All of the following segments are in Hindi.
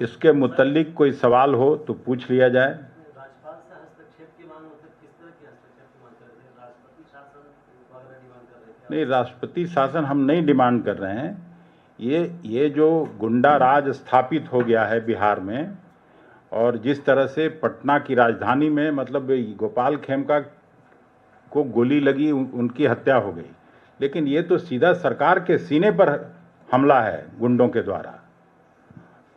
इसके मुतल्लिक कोई सवाल हो तो पूछ लिया जाए। राज्यपाल से हस्तक्षेप की मांग होती है, किस तरह की हस्तक्षेप की मांग कर रहे हैं? राष्ट्रपति शासन वगैरह डिमांड कर रहे थे? नहीं, राष्ट्रपति शासन हम नहीं डिमांड कर रहे हैं। ये जो गुंडा राज स्थापित हो गया है बिहार में, और जिस तरह से पटना की राजधानी में मतलब गोपाल खेमका को गोली लगी, उनकी हत्या हो गई, लेकिन ये तो सीधा सरकार के सीने पर हमला है गुंडों के द्वारा।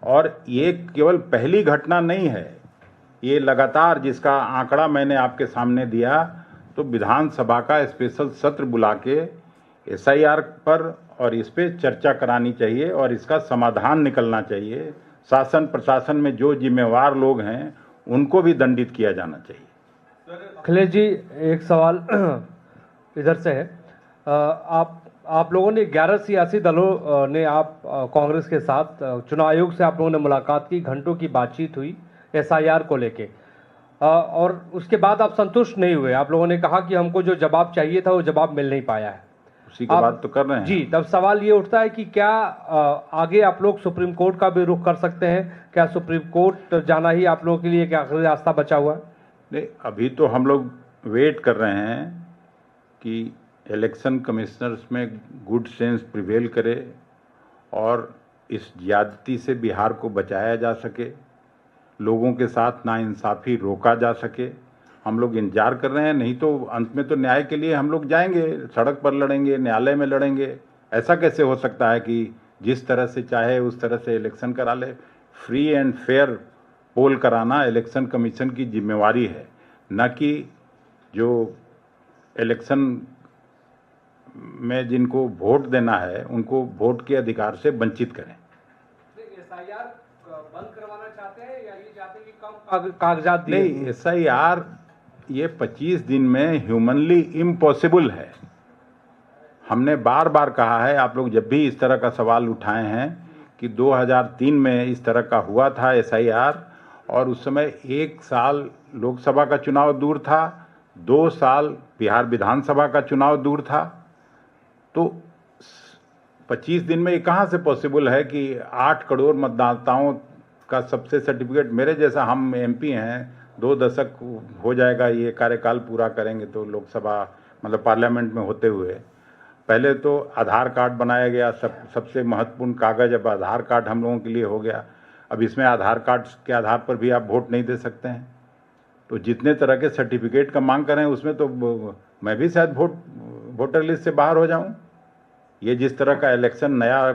और ये केवल पहली घटना नहीं है, ये लगातार, जिसका आंकड़ा मैंने आपके सामने दिया, तो विधानसभा का स्पेशल सत्र बुला के एसआईआर पर और इस पे चर्चा करानी चाहिए और इसका समाधान निकलना चाहिए। शासन प्रशासन में जो जिम्मेवार लोग हैं उनको भी दंडित किया जाना चाहिए। अखिलेश जी, एक सवाल इधर से है। आप लोगों ने 11 सियासी दलों ने आप कांग्रेस के साथ चुनाव आयोग से आप लोगों ने मुलाकात की, घंटों की बातचीत हुई एसआईआर को लेके, और उसके बाद आप संतुष्ट नहीं हुए। आप लोगों ने कहा कि हमको जो जवाब चाहिए था वो जवाब मिल नहीं पाया है। उसी की बात तो कर रहे हैं जी। तब सवाल ये उठता है कि क्या आगे आप लोग सुप्रीम कोर्ट का भी रुख कर सकते हैं? क्या सुप्रीम कोर्ट जाना ही आप लोगों के लिए क्या आखिरी रास्ता बचा हुआ है? नहीं, अभी तो हम लोग वेट कर रहे हैं कि इलेक्शन कमिश्नर्स में गुड सेंस प्रिवेल करे और इस ज्यादती से बिहार को बचाया जा सके, लोगों के साथ नाइंसाफ़ी रोका जा सके। हम लोग इंतजार कर रहे हैं, नहीं तो अंत में तो न्याय के लिए हम लोग जाएंगे, सड़क पर लड़ेंगे, न्यायालय में लड़ेंगे। ऐसा कैसे हो सकता है कि जिस तरह से चाहे उस तरह से इलेक्शन करा ले? फ्री एंड फेयर पोल कराना इलेक्शन कमीशन की जिम्मेवारी है, न कि जो इलेक्शन में जिनको वोट देना है उनको वोट के अधिकार से वंचित करें। एसआईआर बंद करवाना चाहते हैं या ये चाहते हैं कि कम कागजात दिए? नहीं, एसआईआर ये 25 दिन में ह्यूमनली इम्पॉसिबल है। हमने बार बार कहा है, आप लोग जब भी इस तरह का सवाल उठाए हैं कि 2003 में इस तरह का हुआ था एसआईआर, और उस समय 1 साल लोकसभा का चुनाव दूर था, 2 साल बिहार विधानसभा का चुनाव दूर था, तो 25 दिन में ये कहाँ से पॉसिबल है कि 8 करोड़ मतदाताओं का सबसे सर्टिफिकेट, मेरे जैसा, हम एमपी हैं, 2 दशक हो जाएगा ये कार्यकाल पूरा करेंगे तो लोकसभा मतलब पार्लियामेंट में होते हुए। पहले तो आधार कार्ड बनाया गया, सबसे महत्वपूर्ण कागज़, अब आधार कार्ड हम लोगों के लिए हो गया। अब इसमें आधार कार्ड के आधार पर भी आप वोट नहीं दे सकते हैं। तो जितने तरह के सर्टिफिकेट का मांग कर रहे हैं उसमें तो मैं भी शायद वोटर लिस्ट से बाहर हो जाऊं। ये जिस तरह का नया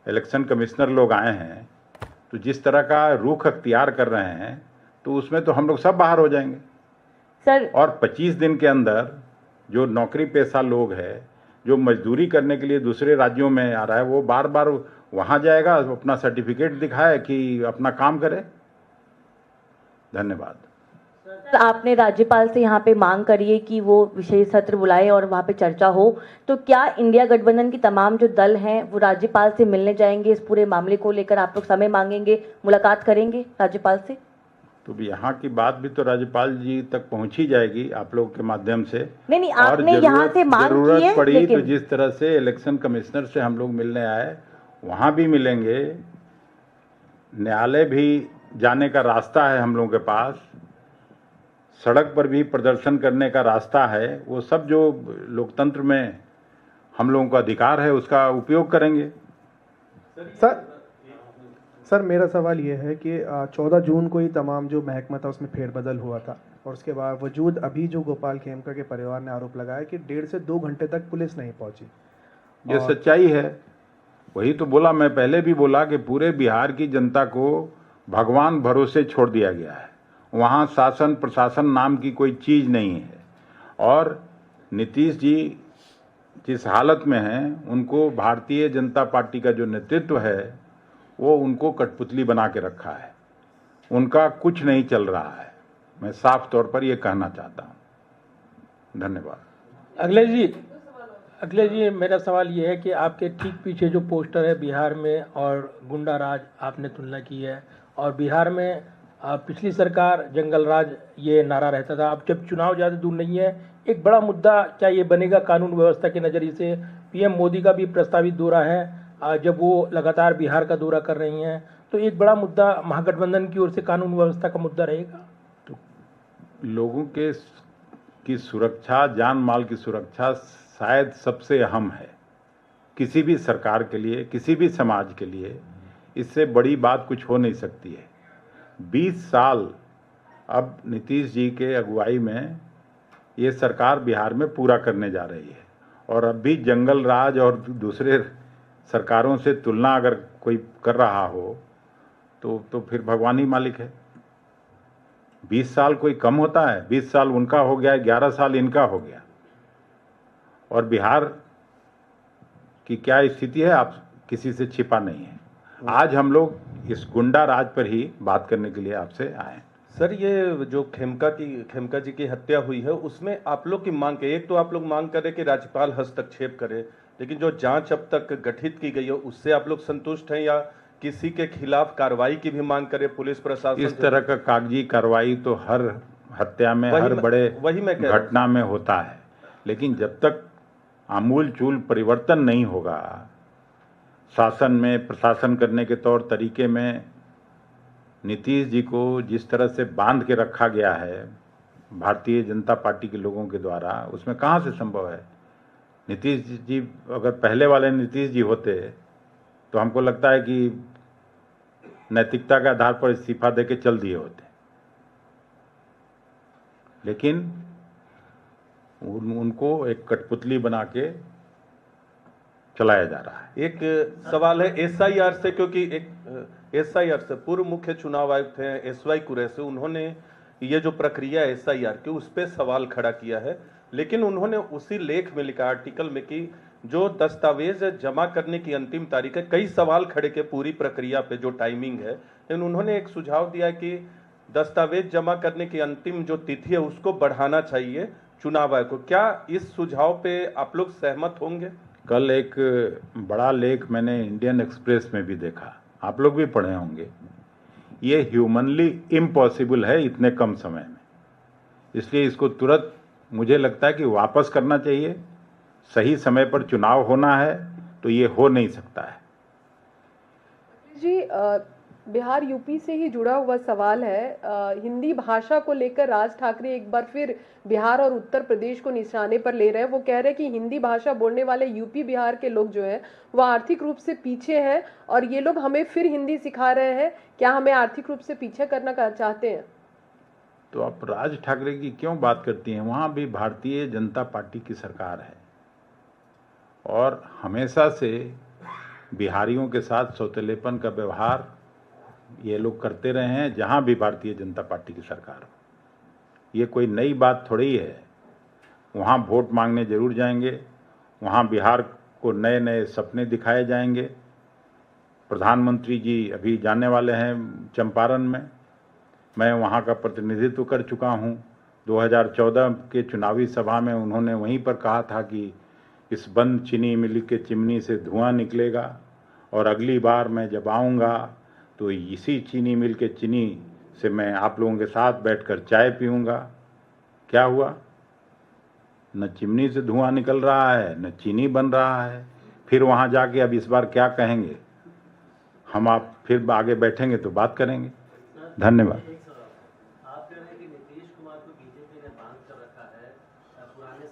इलेक्शन कमिश्नर लोग आए हैं, तो जिस तरह का रुख अख्तियार कर रहे हैं, तो उसमें तो हम लोग सब बाहर हो जाएंगे सर। और 25 दिन के अंदर जो नौकरी पेशा लोग है, जो मजदूरी करने के लिए दूसरे राज्यों में आ रहा है, वो बार बार वहाँ जाएगा, अपना सर्टिफिकेट दिखाए कि अपना काम करे। धन्यवाद। सर, आपने राज्यपाल से यहाँ पे मांग करी है कि वो विशेष सत्र बुलाए और वहाँ पे चर्चा हो, तो क्या इंडिया गठबंधन की तमाम जो दल हैं वो राज्यपाल से मिलने जाएंगे? इस पूरे मामले को लेकर आप लोग समय मांगेंगे, मुलाकात करेंगे राज्यपाल से? तो यहाँ की बात भी तो राज्यपाल जी तक पहुँची जाएगी आप लोग के माध्यम से। नहीं, आपने यहाँ से मांग की है, जरूरत पड़ी लेकिन तो जिस तरह से इलेक्शन कमिश्नर से हम लोग मिलने आए, वहाँ भी मिलेंगे। न्यायालय भी जाने का रास्ता है हम लोगों के पास, सड़क पर भी प्रदर्शन करने का रास्ता है। वो सब जो लोकतंत्र में हम लोगों का अधिकार है उसका उपयोग करेंगे। सर, मेरा सवाल ये है कि 14 जून को ही तमाम जो महकमा था उसमें फेरबदल हुआ था, और उसके बावजूद अभी जो गोपाल खेमका के परिवार ने आरोप लगाया कि 1.5 से 2 घंटे तक पुलिस नहीं पहुंची। ये सच्चाई है, वही तो बोला, मैं पहले भी बोला कि पूरे बिहार की जनता को भगवान भरोसे छोड़ दिया गया है। वहाँ शासन प्रशासन नाम की कोई चीज़ नहीं है, और नीतीश जी जिस हालत में हैं, उनको भारतीय जनता पार्टी का जो नेतृत्व है वो उनको कठपुतली बना के रखा है, उनका कुछ नहीं चल रहा है। मैं साफ तौर पर ये कहना चाहता हूँ। धन्यवाद। अखिलेश जी, मेरा सवाल ये है कि आपके ठीक पीछे जो पोस्टर है बिहार में और गुंडा राज आपने तुलना की है, और बिहार में पिछली सरकार जंगल राज ये नारा रहता था। अब जब चुनाव ज़्यादा दूर नहीं है, एक बड़ा मुद्दा क्या ये बनेगा कानून व्यवस्था के नज़रिए से? पीएम मोदी का भी प्रस्तावित दौरा है, जब वो लगातार बिहार का दौरा कर रही हैं, तो एक बड़ा मुद्दा महागठबंधन की ओर से कानून व्यवस्था का मुद्दा रहेगा। लोगों के की सुरक्षा, जान माल की सुरक्षा शायद सबसे अहम है किसी भी सरकार के लिए, किसी भी समाज के लिए। इससे बड़ी बात कुछ हो नहीं सकती है। 20 साल अब नीतीश जी के अगुवाई में ये सरकार बिहार में पूरा करने जा रही है, और अब भी जंगल राज और दूसरे सरकारों से तुलना अगर कोई कर रहा हो तो फिर भगवान ही मालिक है। 20 साल कोई कम होता है? 20 साल उनका हो गया, 11 साल इनका हो गया। और बिहार की क्या स्थिति है आप किसी से छिपा नहीं है। आज हम लोग इस गुंडा राज पर ही बात करने के लिए आपसे आए। सर, ये जो खेमका जी की हत्या हुई है उसमें आप लोग की मांग है, एक तो आप लोग मांग कर रहे कि राज्यपाल हस्तक्षेप करे, लेकिन जो जांच अब तक गठित की गई है उससे आप लोग संतुष्ट हैं, या किसी के खिलाफ कार्रवाई की भी मांग करे पुलिस प्रशासन? इस तरह का कागजी कार्रवाई तो हर हत्या में, हर बड़े घटना में होता है, लेकिन जब तक आमूल चूल परिवर्तन नहीं होगा शासन में, प्रशासन करने के तौर तरीके में, नीतीश जी को जिस तरह से बांध के रखा गया है भारतीय जनता पार्टी के लोगों के द्वारा, उसमें कहाँ से संभव है। नीतीश जी अगर पहले वाले नीतीश जी होते तो हमको लगता है कि नैतिकता के आधार पर इस्तीफा देके चल दिए होते, लेकिन उनको एक कठपुतली बना के चलाया जा रहा है। एक सवाल है एसआईआर से, क्योंकि एक एसआईआर से पूर्व मुख्य चुनाव आयुक्त हैं एसवाई कुरैशी, उन्होंने ये जो प्रक्रिया एसआईआर की उस पर सवाल खड़ा किया है, लेकिन उन्होंने उसी लेख में लिखा, आर्टिकल में, कि जो दस्तावेज जमा करने की अंतिम तारीख है, कई सवाल खड़े के पूरी प्रक्रिया पे जो टाइमिंग है, लेकिन उन्होंने एक सुझाव दिया कि दस्तावेज जमा करने की अंतिम जो तिथि है उसको बढ़ाना चाहिए चुनाव आयोग को। क्या इस सुझाव पे आप लोग सहमत होंगे? कल एक बड़ा लेख मैंने इंडियन एक्सप्रेस में भी देखा, आप लोग भी पढ़े होंगे। ये ह्यूमनली इम्पॉसिबल है इतने कम समय में, इसलिए इसको तुरंत मुझे लगता है कि वापस करना चाहिए। सही समय पर चुनाव होना है तो ये हो नहीं सकता है। जी, बिहार यूपी से ही जुड़ा हुआ सवाल है। हिंदी भाषा को लेकर राज ठाकरे एक बार फिर बिहार और उत्तर प्रदेश को निशाने पर ले रहे हैं। वो कह रहे हैं कि हिंदी भाषा बोलने वाले यूपी बिहार के लोग जो हैं वो आर्थिक रूप से पीछे हैं और ये लोग हमें फिर हिंदी सिखा रहे हैं। क्या हमें आर्थिक रूप से पीछे करना चाहते हैं? तो आप राज ठाकरे की क्यों बात करती हैं? वहाँ भी भारतीय जनता पार्टी की सरकार है और हमेशा से बिहारियों के साथ सौतेलेपन का व्यवहार ये लोग करते रहे हैं, जहाँ भी भारतीय जनता पार्टी की सरकार हो। ये कोई नई बात थोड़ी है। वहाँ वोट मांगने जरूर जाएंगे, वहाँ बिहार को नए नए सपने दिखाए जाएंगे। प्रधानमंत्री जी अभी जाने वाले हैं चंपारण में, मैं वहाँ का प्रतिनिधित्व कर चुका हूँ। 2014 के चुनावी सभा में उन्होंने वहीं पर कहा था कि इस बंद चीनी मिल के चिमनी से धुआं निकलेगा और अगली बार मैं जब आऊँगा तो इसी चीनी मिल के चीनी से मैं आप लोगों के साथ बैठकर चाय पीऊँगा। क्या हुआ? न चिमनी से धुआं निकल रहा है, न चीनी बन रहा है। फिर वहाँ जाके अब इस बार क्या कहेंगे हम, आप फिर आगे बैठेंगे तो बात करेंगे। धन्यवाद। आप कह रहे हैं कि नीतीश कुमार को बीजेपी ने बांध कर रखा है, पुराने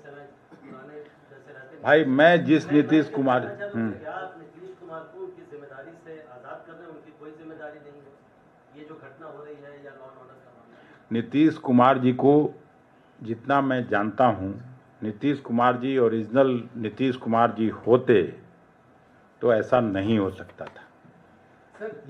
जैसे रहते। भाई मैं जिस नीतीश कुमार क्या आप नीतीश कुमार को उनकी जिम्मेदारी से आजाद कर रहे हैं? उनकी कोई जिम्मेदारी नहीं है ये जो घटना हो रही है या लॉ एंड ऑर्डर का मामला? नीतीश कुमार जी को जितना मैं जानता हूँ, नीतीश कुमार जी ओरिजिनल नीतीश कुमार जी होते तो ऐसा नहीं हो सकता था।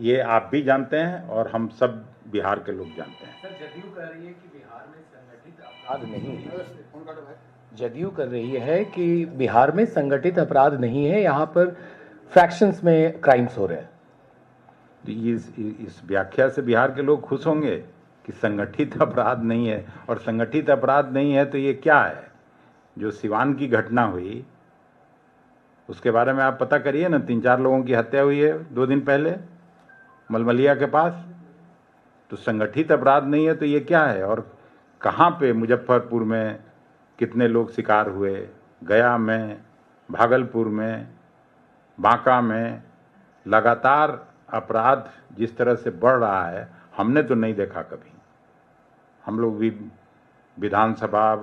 ये आप भी जानते हैं और हम सब बिहार के लोग जानते हैं। सर, जदयू कह रही है कि बिहार में संगठित अपराध नहीं है। जदयू कर रही है कि बिहार में संगठित अपराध नहीं है, यहाँ पर फ्रैक्शंस में क्राइम्स हो रहे हैं। तो इस व्याख्या से बिहार के लोग खुश होंगे कि संगठित अपराध नहीं है, और संगठित अपराध नहीं है तो ये क्या है? जो सिवान की घटना हुई उसके बारे में आप पता करिए ना, 3-4 लोगों की हत्या हुई है 2 दिन पहले मलमलिया के पास। तो संगठित अपराध नहीं है तो ये क्या है? और कहाँ पे? मुजफ्फरपुर में कितने लोग शिकार हुए, गया में, भागलपुर में, बांका में। लगातार अपराध जिस तरह से बढ़ रहा है हमने तो नहीं देखा कभी। हम लोग भी विधानसभा,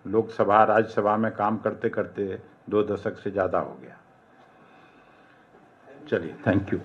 लोकसभा, राज्यसभा में काम करते करते 2 दशक से ज़्यादा हो गया। चलिए, थैंक यू।